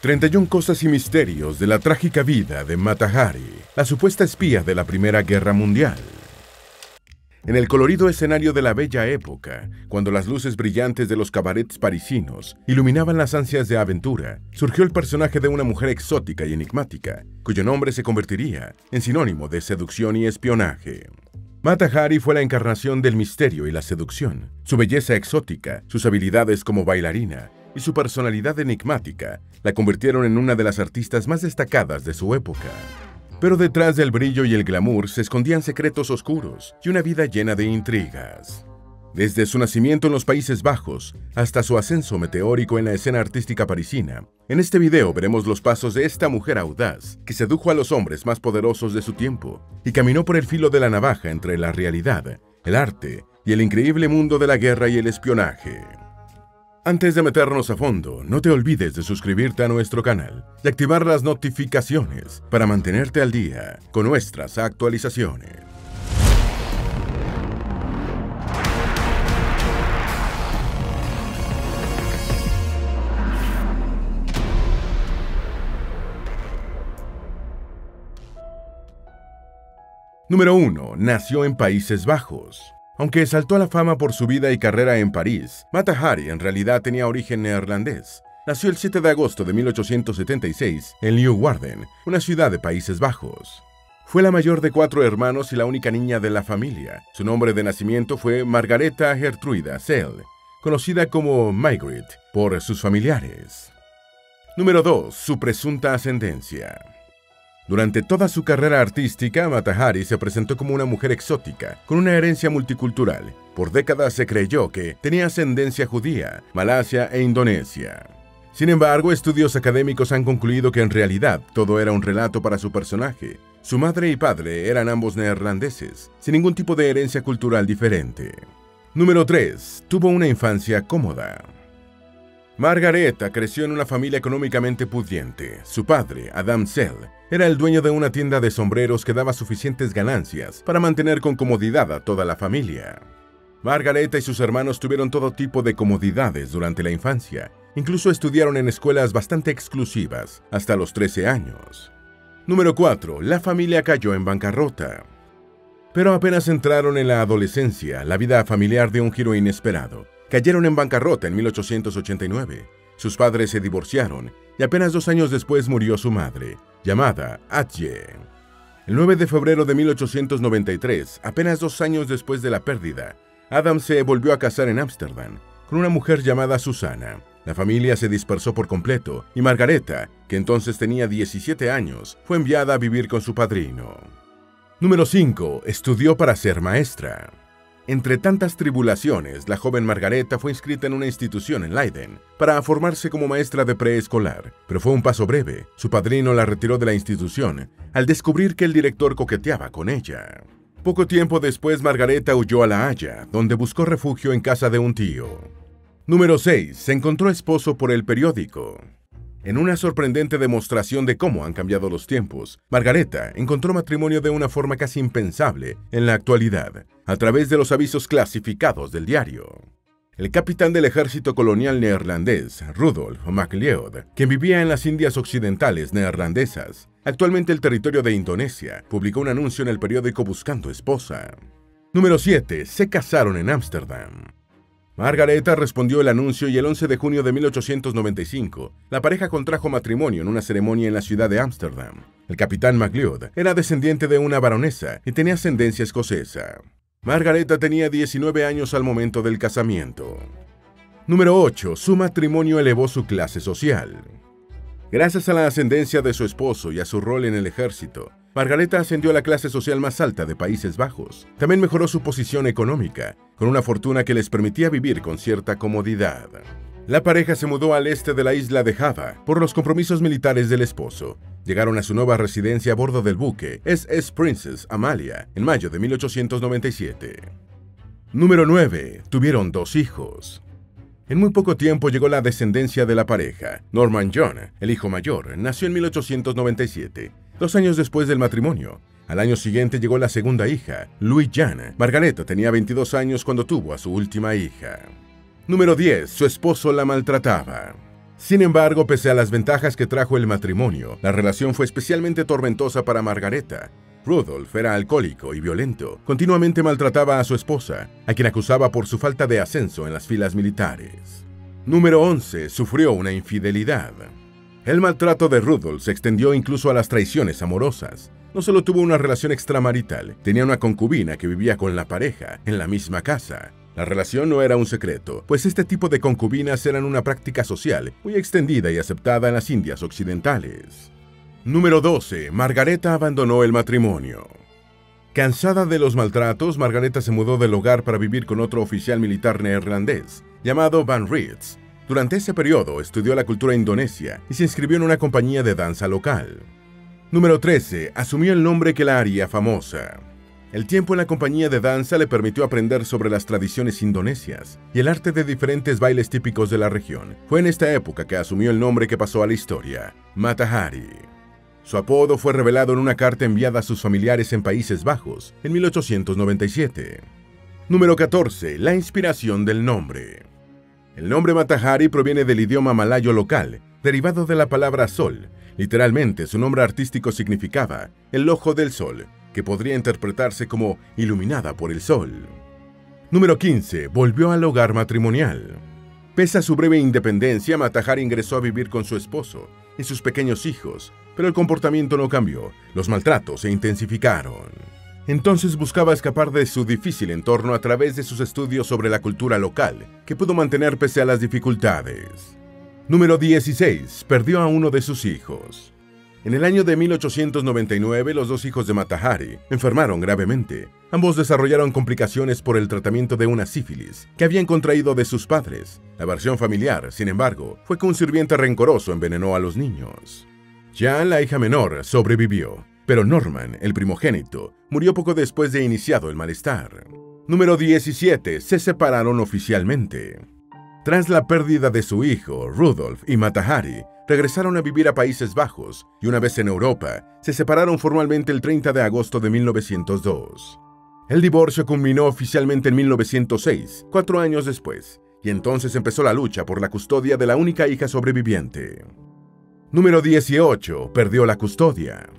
31 cosas y misterios de la trágica vida de Mata Hari, la supuesta espía de la Primera Guerra Mundial. En el colorido escenario de la bella época, cuando las luces brillantes de los cabarets parisinos iluminaban las ansias de aventura, surgió el personaje de una mujer exótica y enigmática, cuyo nombre se convertiría en sinónimo de seducción y espionaje. Mata Hari fue la encarnación del misterio y la seducción. Su belleza exótica, sus habilidades como bailarina y su personalidad enigmática la convirtieron en una de las artistas más destacadas de su época. Pero detrás del brillo y el glamour se escondían secretos oscuros y una vida llena de intrigas. Desde su nacimiento en los Países Bajos hasta su ascenso meteórico en la escena artística parisina, en este video veremos los pasos de esta mujer audaz que sedujo a los hombres más poderosos de su tiempo y caminó por el filo de la navaja entre la realidad, el arte y el increíble mundo de la guerra y el espionaje. Antes de meternos a fondo, no te olvides de suscribirte a nuestro canal y activar las notificaciones para mantenerte al día con nuestras actualizaciones. Número 1. Nació en Países Bajos. Aunque saltó a la fama por su vida y carrera en París, Mata Hari en realidad tenía origen neerlandés. Nació el 7 de agosto de 1876 en Leeuwarden, una ciudad de Países Bajos. Fue la mayor de 4 hermanos y la única niña de la familia. Su nombre de nacimiento fue Margaretha Gertruida Zell, conocida como Margaret por sus familiares. Número 2. Su presunta ascendencia. Durante toda su carrera artística, Mata Hari se presentó como una mujer exótica, con una herencia multicultural. Por décadas se creyó que tenía ascendencia judía, Malasia e Indonesia. Sin embargo, estudios académicos han concluido que en realidad todo era un relato para su personaje. Su madre y padre eran ambos neerlandeses, sin ningún tipo de herencia cultural diferente. Número 3. Tuvo una infancia cómoda. Margaretha creció en una familia económicamente pudiente. Su padre, Adam Zell, era el dueño de una tienda de sombreros que daba suficientes ganancias para mantener con comodidad a toda la familia. Margaretha y sus hermanos tuvieron todo tipo de comodidades durante la infancia. Incluso estudiaron en escuelas bastante exclusivas hasta los 13 años. Número 4. La familia cayó en bancarrota. Pero apenas entraron en la adolescencia, la vida familiar dio un giro inesperado. Cayeron en bancarrota en 1889. Sus padres se divorciaron y apenas 2 años después murió su madre, llamada Atje. El 9 de febrero de 1893, apenas 2 años después de la pérdida, Adam se volvió a casar en Ámsterdam con una mujer llamada Susana. La familia se dispersó por completo y Margaretha, que entonces tenía 17 años, fue enviada a vivir con su padrino. Número 5. Estudió para ser maestra. Entre tantas tribulaciones, la joven Margaretha fue inscrita en una institución en Leiden para formarse como maestra de preescolar, pero fue un paso breve. Su padrino la retiró de la institución al descubrir que el director coqueteaba con ella. Poco tiempo después, Margaretha huyó a La Haya, donde buscó refugio en casa de un tío. Número 6. Se encontró esposo por el periódico. En una sorprendente demostración de cómo han cambiado los tiempos, Margaretha encontró matrimonio de una forma casi impensable en la actualidad, a través de los avisos clasificados del diario. El capitán del ejército colonial neerlandés, Rudolf MacLeod, quien vivía en las Indias Occidentales neerlandesas, actualmente el territorio de Indonesia, publicó un anuncio en el periódico buscando esposa. Número 7. Se casaron en Ámsterdam. Margaretha respondió el anuncio y el 11 de junio de 1895, la pareja contrajo matrimonio en una ceremonia en la ciudad de Ámsterdam. El capitán MacLeod era descendiente de una baronesa y tenía ascendencia escocesa. Margaretha tenía 19 años al momento del casamiento. Número 8. Su matrimonio elevó su clase social. Gracias a la ascendencia de su esposo y a su rol en el ejército, Margaretha ascendió a la clase social más alta de Países Bajos. También mejoró su posición económica, con una fortuna que les permitía vivir con cierta comodidad. La pareja se mudó al este de la isla de Java por los compromisos militares del esposo. Llegaron a su nueva residencia a bordo del buque SS Princess Amalia en mayo de 1897. Número 9. Tuvieron 2 hijos. En muy poco tiempo llegó la descendencia de la pareja. Norman John, el hijo mayor, nació en 1897, 2 años después del matrimonio. Al año siguiente llegó la segunda hija, Louis Jean. Margaretha tenía 22 años cuando tuvo a su última hija. Número 10. Su esposo la maltrataba. Sin embargo, pese a las ventajas que trajo el matrimonio, la relación fue especialmente tormentosa para Margareta. Rudolf era alcohólico y violento, continuamente maltrataba a su esposa, a quien acusaba por su falta de ascenso en las filas militares. Número 11. Sufrió una infidelidad. El maltrato de Rudolf se extendió incluso a las traiciones amorosas. No solo tuvo una relación extramarital, tenía una concubina que vivía con la pareja, en la misma casa. La relación no era un secreto, pues este tipo de concubinas eran una práctica social muy extendida y aceptada en las Indias occidentales. Número 12. Margareta abandonó el matrimonio. Cansada de los maltratos, Margareta se mudó del hogar para vivir con otro oficial militar neerlandés, llamado Van Rits. Durante ese periodo estudió la cultura indonesia y se inscribió en una compañía de danza local. Número 13. Asumió el nombre que la haría famosa. El tiempo en la compañía de danza le permitió aprender sobre las tradiciones indonesias y el arte de diferentes bailes típicos de la región. Fue en esta época que asumió el nombre que pasó a la historia, Matahari. Su apodo fue revelado en una carta enviada a sus familiares en Países Bajos en 1897. Número 14. La inspiración del nombre. El nombre Matahari proviene del idioma malayo local, derivado de la palabra sol. Literalmente, su nombre artístico significaba el ojo del sol, que podría interpretarse como iluminada por el sol. Número 15. Volvió al hogar matrimonial. Pese a su breve independencia, Matahari ingresó a vivir con su esposo y sus pequeños hijos, pero el comportamiento no cambió, los maltratos se intensificaron. Entonces buscaba escapar de su difícil entorno a través de sus estudios sobre la cultura local, que pudo mantener pese a las dificultades. Número 16. Perdió a uno de sus hijos. En el año de 1899, los dos hijos de Matahari enfermaron gravemente. Ambos desarrollaron complicaciones por el tratamiento de una sífilis que habían contraído de sus padres. La versión familiar, sin embargo, fue que un sirviente rencoroso envenenó a los niños. Jan, la hija menor, sobrevivió, pero Norman, el primogénito, murió poco después de iniciado el malestar. Número 17. Se separaron oficialmente. Tras la pérdida de su hijo, Rudolf y Matahari regresaron a vivir a Países Bajos y una vez en Europa, se separaron formalmente el 30 de agosto de 1902. El divorcio culminó oficialmente en 1906, 4 años después, y entonces empezó la lucha por la custodia de la única hija sobreviviente. Número 18. Perdió la custodia.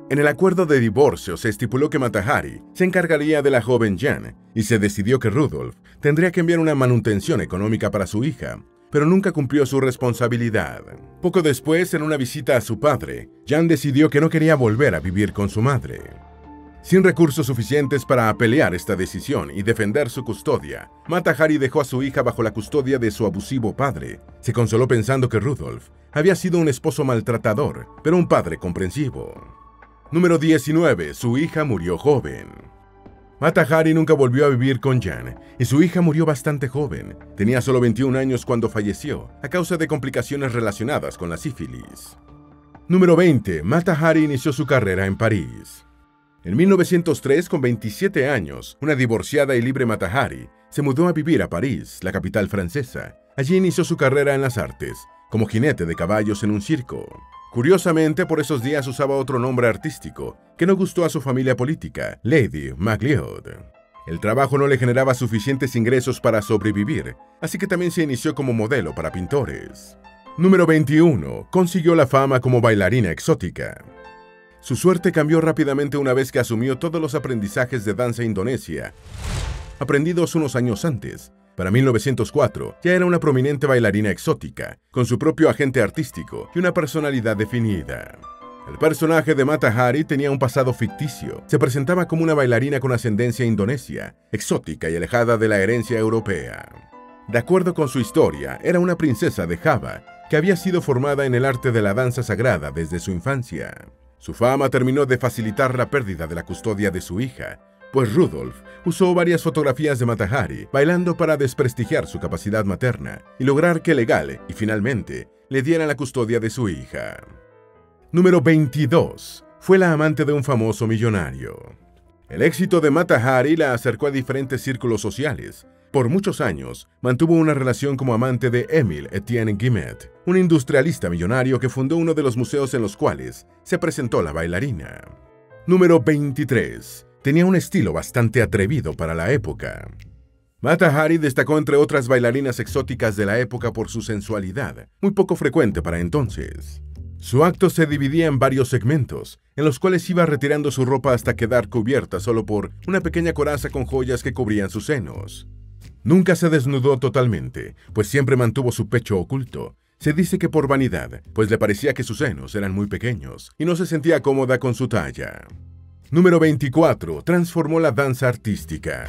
En el acuerdo de divorcio se estipuló que Matahari se encargaría de la joven Jan y se decidió que Rudolf tendría que enviar una manutención económica para su hija, pero nunca cumplió su responsabilidad. Poco después, en una visita a su padre, Jan decidió que no quería volver a vivir con su madre. Sin recursos suficientes para apelear esta decisión y defender su custodia, Matahari dejó a su hija bajo la custodia de su abusivo padre. Se consoló pensando que Rudolf había sido un esposo maltratador, pero un padre comprensivo. Número 19. Su hija murió joven. Matahari nunca volvió a vivir con Jan, y su hija murió bastante joven. Tenía solo 21 años cuando falleció, a causa de complicaciones relacionadas con la sífilis. Número 20. Matahari inició su carrera en París. En 1903, con 27 años, una divorciada y libre Matahari se mudó a vivir a París, la capital francesa. Allí inició su carrera en las artes, como jinete de caballos en un circo. Curiosamente, por esos días usaba otro nombre artístico, que no gustó a su familia política, Lady MacLeod. El trabajo no le generaba suficientes ingresos para sobrevivir, así que también se inició como modelo para pintores. Número 21. Consiguió la fama como bailarina exótica. Su suerte cambió rápidamente una vez que asumió todos los aprendizajes de danza indonesia, aprendidos unos años antes. Para 1904, ya era una prominente bailarina exótica, con su propio agente artístico y una personalidad definida. El personaje de Matahari tenía un pasado ficticio. Se presentaba como una bailarina con ascendencia indonesia, exótica y alejada de la herencia europea. De acuerdo con su historia, era una princesa de Java que había sido formada en el arte de la danza sagrada desde su infancia. Su fama terminó de facilitar la pérdida de la custodia de su hija, pues Rudolf usó varias fotografías de Matahari bailando para desprestigiar su capacidad materna y lograr que Legal y finalmente le dieran la custodia de su hija. Número 22. Fue la amante de un famoso millonario. El éxito de Matahari la acercó a diferentes círculos sociales. Por muchos años, mantuvo una relación como amante de Émile Etienne Guimet, un industrialista millonario que fundó uno de los museos en los cuales se presentó la bailarina. Número 23. Tenía un estilo bastante atrevido para la época. Mata Hari destacó entre otras bailarinas exóticas de la época por su sensualidad, muy poco frecuente para entonces. Su acto se dividía en varios segmentos, en los cuales iba retirando su ropa hasta quedar cubierta solo por una pequeña coraza con joyas que cubrían sus senos. Nunca se desnudó totalmente, pues siempre mantuvo su pecho oculto. Se dice que por vanidad, pues le parecía que sus senos eran muy pequeños y no se sentía cómoda con su talla. Número 24. Transformó la danza artística.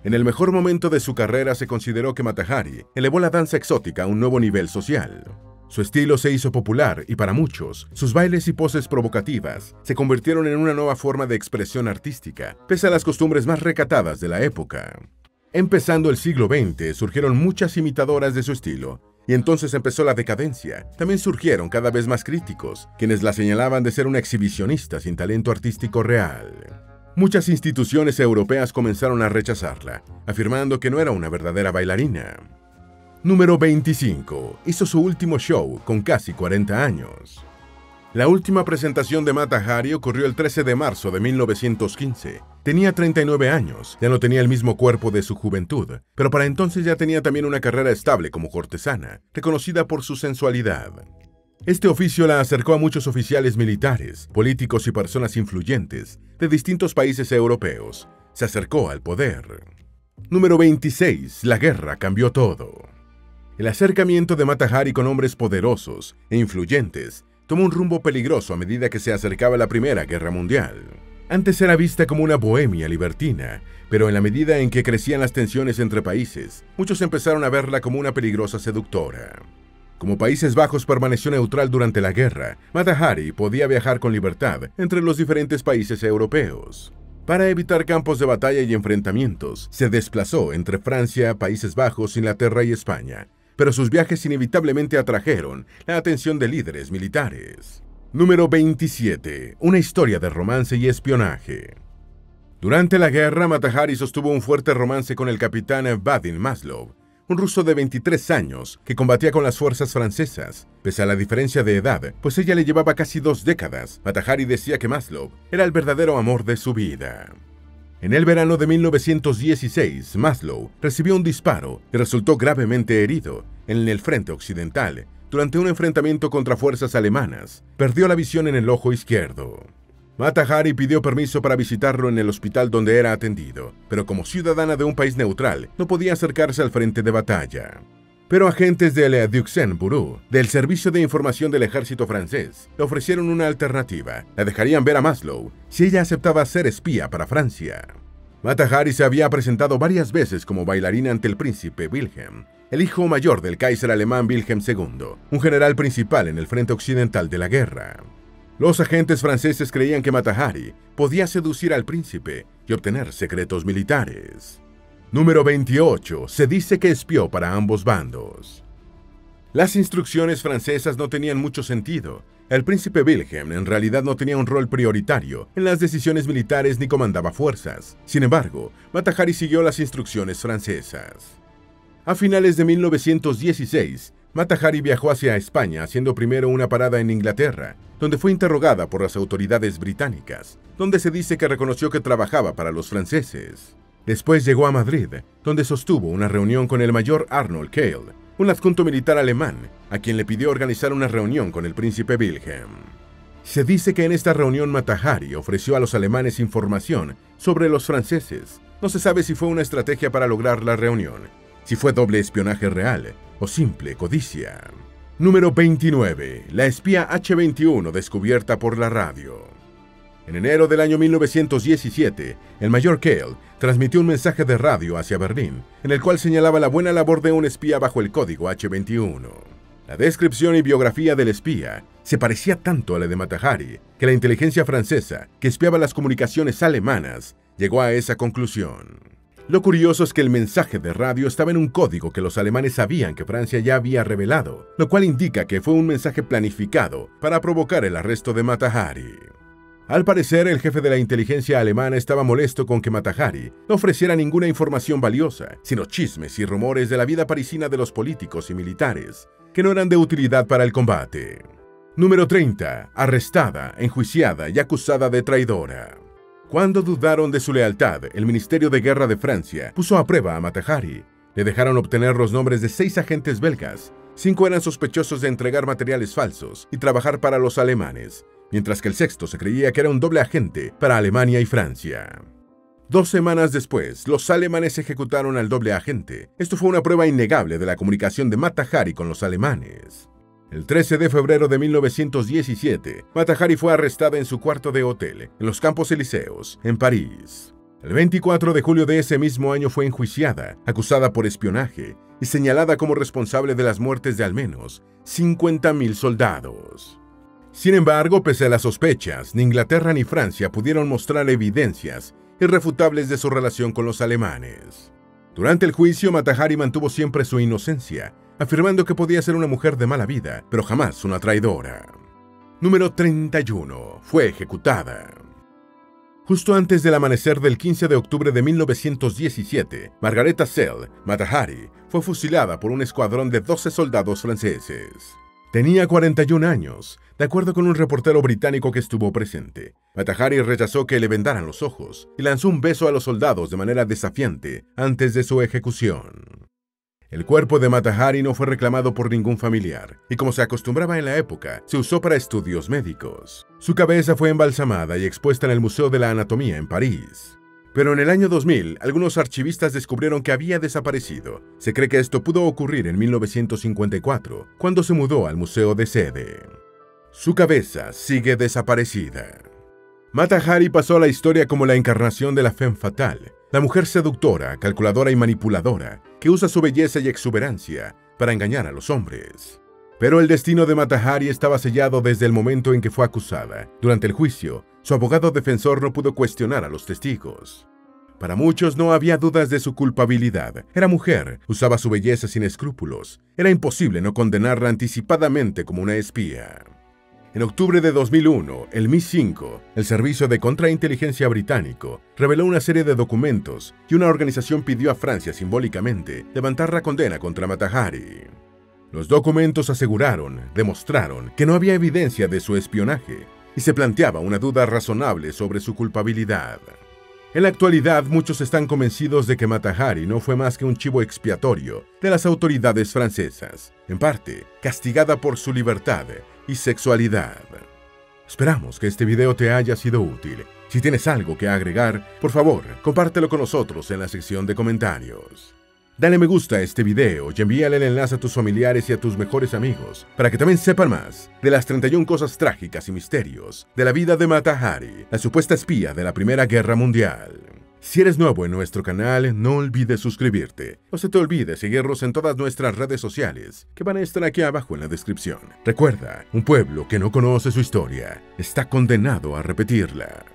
En el mejor momento de su carrera se consideró que Mata Hari elevó la danza exótica a un nuevo nivel social. Su estilo se hizo popular y para muchos, sus bailes y poses provocativas se convirtieron en una nueva forma de expresión artística, pese a las costumbres más recatadas de la época. Empezando el siglo XX, surgieron muchas imitadoras de su estilo, y entonces empezó la decadencia. También surgieron cada vez más críticos, quienes la señalaban de ser una exhibicionista sin talento artístico real. Muchas instituciones europeas comenzaron a rechazarla, afirmando que no era una verdadera bailarina. Número 25. Hizo su último show con casi 40 años. La última presentación de Mata Hari ocurrió el 13 de marzo de 1915. Tenía 39 años, ya no tenía el mismo cuerpo de su juventud, pero para entonces ya tenía también una carrera estable como cortesana, reconocida por su sensualidad. Este oficio la acercó a muchos oficiales militares, políticos y personas influyentes de distintos países europeos. Se acercó al poder. Número 26. La guerra cambió todo. El acercamiento de Mata Hari con hombres poderosos e influyentes tomó un rumbo peligroso a medida que se acercaba la Primera Guerra Mundial. Antes era vista como una bohemia libertina, pero en la medida en que crecían las tensiones entre países, muchos empezaron a verla como una peligrosa seductora. Como Países Bajos permaneció neutral durante la guerra, Mata Hari podía viajar con libertad entre los diferentes países europeos. Para evitar campos de batalla y enfrentamientos, se desplazó entre Francia, Países Bajos, Inglaterra y España, pero sus viajes inevitablemente atrajeron la atención de líderes militares. Número 27. Una historia de romance y espionaje. Durante la guerra, Mata Hari sostuvo un fuerte romance con el capitán Vadim Maslov, un ruso de 23 años que combatía con las fuerzas francesas. Pese a la diferencia de edad, pues ella le llevaba casi 2 décadas, Mata Hari decía que Maslov era el verdadero amor de su vida. En el verano de 1916, Maslov recibió un disparo y resultó gravemente herido en el frente occidental durante un enfrentamiento contra fuerzas alemanas. Perdió la visión en el ojo izquierdo. Mata Hari pidió permiso para visitarlo en el hospital donde era atendido, pero como ciudadana de un país neutral, no podía acercarse al frente de batalla. Pero agentes del Deuxième Bureau, del Servicio de Información del Ejército francés, le ofrecieron una alternativa. La dejarían ver a Maslov si ella aceptaba ser espía para Francia. Mata Hari se había presentado varias veces como bailarina ante el príncipe Wilhelm, el hijo mayor del Kaiser alemán Wilhelm II, un general principal en el frente occidental de la guerra. Los agentes franceses creían que Mata Hari podía seducir al príncipe y obtener secretos militares. Número 28. Se dice que espió para ambos bandos. Las instrucciones francesas no tenían mucho sentido. El príncipe Wilhelm en realidad no tenía un rol prioritario en las decisiones militares ni comandaba fuerzas. Sin embargo, Mata Hari siguió las instrucciones francesas. A finales de 1916, Mata Hari viajó hacia España, haciendo primero una parada en Inglaterra, donde fue interrogada por las autoridades británicas, donde se dice que reconoció que trabajaba para los franceses. Después llegó a Madrid, donde sostuvo una reunión con el mayor Arnold Keil, un adjunto militar alemán, a quien le pidió organizar una reunión con el príncipe Wilhelm. Se dice que en esta reunión Mata Hari ofreció a los alemanes información sobre los franceses. No se sabe si fue una estrategia para lograr la reunión, si fue doble espionaje real o simple codicia. Número 29. La espía H-21 descubierta por la radio. En enero del año 1917, el mayor Keil transmitió un mensaje de radio hacia Berlín, en el cual señalaba la buena labor de un espía bajo el código H-21. La descripción y biografía del espía se parecía tanto a la de Mata Hari que la inteligencia francesa, que espiaba las comunicaciones alemanas, llegó a esa conclusión. Lo curioso es que el mensaje de radio estaba en un código que los alemanes sabían que Francia ya había revelado, lo cual indica que fue un mensaje planificado para provocar el arresto de Mata Hari. Al parecer, el jefe de la inteligencia alemana estaba molesto con que Mata Hari no ofreciera ninguna información valiosa, sino chismes y rumores de la vida parisina de los políticos y militares, que no eran de utilidad para el combate. Número 30. Arrestada, enjuiciada y acusada de traidora. Cuando dudaron de su lealtad, el Ministerio de Guerra de Francia puso a prueba a Mata Hari. Le dejaron obtener los nombres de 6 agentes belgas. 5 eran sospechosos de entregar materiales falsos y trabajar para los alemanes, mientras que el sexto se creía que era un doble agente para Alemania y Francia. 2 semanas después, los alemanes ejecutaron al doble agente. Esto fue una prueba innegable de la comunicación de Mata Hari con los alemanes. El 13 de febrero de 1917, Mata Hari fue arrestada en su cuarto de hotel, en los Campos Elíseos, en París. El 24 de julio de ese mismo año fue enjuiciada, acusada por espionaje y señalada como responsable de las muertes de al menos 50.000 soldados. Sin embargo, pese a las sospechas, ni Inglaterra ni Francia pudieron mostrar evidencias irrefutables de su relación con los alemanes. Durante el juicio, Mata Hari mantuvo siempre su inocencia, afirmando que podía ser una mujer de mala vida, pero jamás una traidora. Número 31. Fue ejecutada. Justo antes del amanecer del 15 de octubre de 1917, Margareta Selle, Mata Hari, fue fusilada por un escuadrón de 12 soldados franceses. Tenía 41 años, de acuerdo con un reportero británico que estuvo presente. Mata Hari rechazó que le vendaran los ojos y lanzó un beso a los soldados de manera desafiante antes de su ejecución. El cuerpo de Mata Hari no fue reclamado por ningún familiar, y como se acostumbraba en la época, se usó para estudios médicos. Su cabeza fue embalsamada y expuesta en el Museo de la Anatomía en París. Pero en el año 2000, algunos archivistas descubrieron que había desaparecido. Se cree que esto pudo ocurrir en 1954, cuando se mudó al Museo de Sede. Su cabeza sigue desaparecida. Mata Hari pasó a la historia como la encarnación de la femme fatale, la mujer seductora, calculadora y manipuladora, que usa su belleza y exuberancia para engañar a los hombres. Pero el destino de Mata Hari estaba sellado desde el momento en que fue acusada. Durante el juicio, su abogado defensor no pudo cuestionar a los testigos. Para muchos no había dudas de su culpabilidad. Era mujer, usaba su belleza sin escrúpulos. Era imposible no condenarla anticipadamente como una espía. En octubre de 2001, el MI5, el Servicio de Contrainteligencia británico, reveló una serie de documentos y una organización pidió a Francia simbólicamente levantar la condena contra Mata Hari. Los documentos demostraron que no había evidencia de su espionaje y se planteaba una duda razonable sobre su culpabilidad. En la actualidad, muchos están convencidos de que Mata Hari no fue más que un chivo expiatorio de las autoridades francesas, en parte castigada por su libertad y sexualidad. Esperamos que este video te haya sido útil. Si tienes algo que agregar, por favor, compártelo con nosotros en la sección de comentarios. Dale me gusta a este video y envíale el enlace a tus familiares y a tus mejores amigos para que también sepan más de las 31 cosas trágicas y misterios de la vida de Mata Hari, la supuesta espía de la Primera Guerra Mundial. Si eres nuevo en nuestro canal, no olvides suscribirte. No se te olvide seguirnos en todas nuestras redes sociales, que van a estar aquí abajo en la descripción. Recuerda, un pueblo que no conoce su historia está condenado a repetirla.